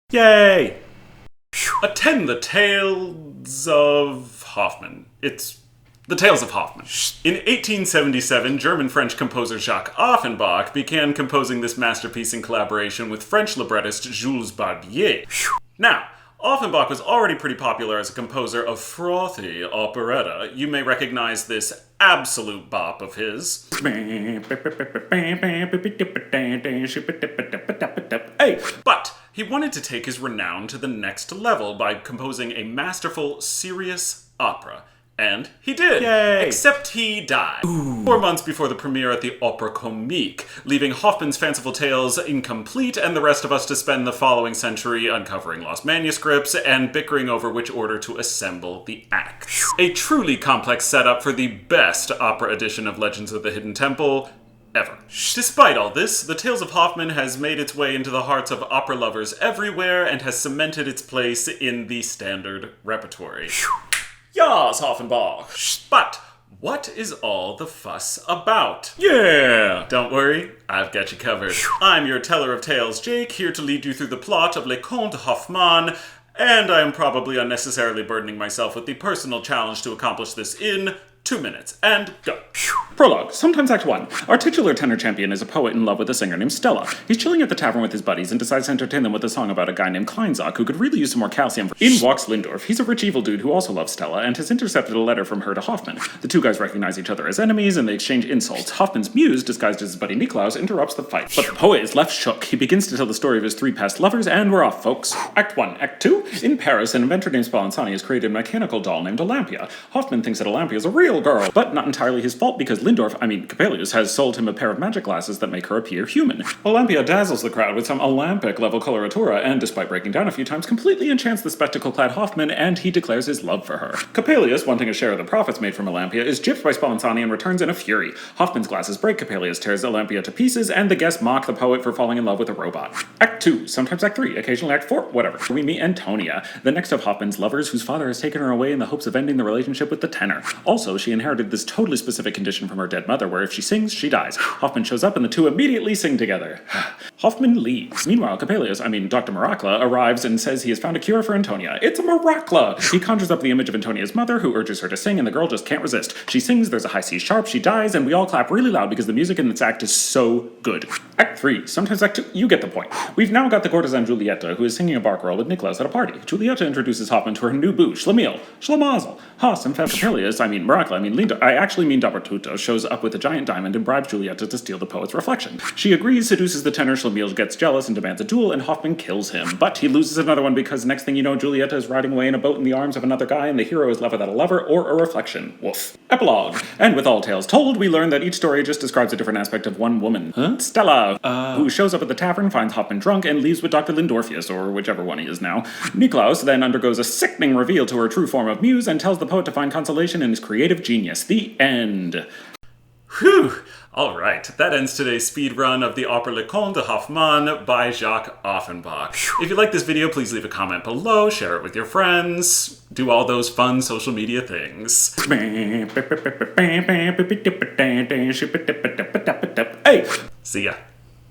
Yay! Attend the Tales of Hoffmann. It's the Tales of Hoffmann. In 1877, German-French composer Jacques Offenbach began composing this masterpiece in collaboration with French librettist Jules Barbier. Now, Offenbach was already pretty popular as a composer of frothy operetta. You may recognize this absolute bop of his. But he wanted to take his renown to the next level by composing a masterful, serious opera. And he did. Yay. Except he died. 4 months before the premiere at the Opera Comique, leaving Hoffmann's fanciful tales incomplete and the rest of us to spend the following century uncovering lost manuscripts and bickering over which order to assemble the acts. A truly complex setup for the best opera edition of Legends of the Hidden Temple ever. Despite all this, the Tales of Hoffmann has made its way into the hearts of opera lovers everywhere and has cemented its place in the standard repertory. Yaaassss Offenbach. But what is all the fuss about? Yeah! Don't worry, I've got you covered. I'm your teller of tales, Jake, here to lead you through the plot of Le Conte de Hoffmann, and I am probably unnecessarily burdening myself with the personal challenge to accomplish this in 2 minutes, and go. Prologue. Sometimes Act 1. Our titular tenor champion is a poet in love with a singer named Stella. He's chilling at the tavern with his buddies and decides to entertain them with a song about a guy named Kleinzock who could really use some more calcium. In walks Lindorf. He's a rich evil dude who also loves Stella and has intercepted a letter from her to Hoffmann. The two guys recognize each other as enemies and they exchange insults. Hoffmann's muse, disguised as his buddy Niklaus, interrupts the fight. But the poet is left shook. He begins to tell the story of his 3 past lovers and we're off, folks. Act 1. Act 2. In Paris, an inventor named Spallanzani has created a mechanical doll named Olympia. Hoffmann thinks that Olympia is a real girl, but not entirely his fault because Coppelius has sold him a pair of magic glasses that make her appear human. Olympia dazzles the crowd with some Olympic-level coloratura and, despite breaking down a few times, completely enchants the spectacle-clad Hoffmann and he declares his love for her. Coppelius, wanting a share of the profits made from Olympia, is gypped by Spallanzani and returns in a fury. Hoffmann's glasses break, Coppelius tears Olympia to pieces, and the guests mock the poet for falling in love with a robot. Act 2, sometimes Act 3, occasionally Act 4, whatever. We meet Antonia, the next of Hoffmann's lovers whose father has taken her away in the hopes of ending the relationship with the tenor. Also, she inherited this totally specific condition from her dead mother where if she sings, she dies. Hoffmann shows up and the two immediately sing together. Hoffmann leaves. Meanwhile, Dr. Miracla, arrives and says he has found a cure for Antonia. It's a Miracla! He conjures up the image of Antonia's mother, who urges her to sing, and the girl just can't resist. She sings, there's a high C sharp, she dies, and we all clap really loud because the music in this act is so good. Act 3, sometimes Act 2, you get the point. We've now got the courtesan Giulietta, who is singing a barcarolle with Niklaus at a party. Giulietta introduces Hoffmann to her new boo, Schlemiel, Schlemazel. Haas and Coppelius, Miracla, I actually mean Dappertutto, shows up with a giant diamond and bribes Giulietta to steal the poet's reflection. She agrees, seduces the tenor, Schlemiel gets jealous and demands a duel, and Hoffmann kills him. But he loses another one because next thing you know, Giulietta is riding away in a boat in the arms of another guy, and the hero is left without a lover or a reflection. Woof. Epilogue. And with all tales told, we learn that each story just describes a different aspect of one woman. Stella, who shows up at the tavern, finds Hoffmann drunk, and leaves with Dr. Lindorfius, or whichever one he is now. Niklaus then undergoes a sickening reveal to her true form of muse and tells the poet to find consolation in his creative genius. The end. Whew! Alright, that ends today's speed run of the opera Le Conte de Hoffmann by Jacques Offenbach. If you like this video, please leave a comment below, share it with your friends, do all those fun social media things. Hey! See ya.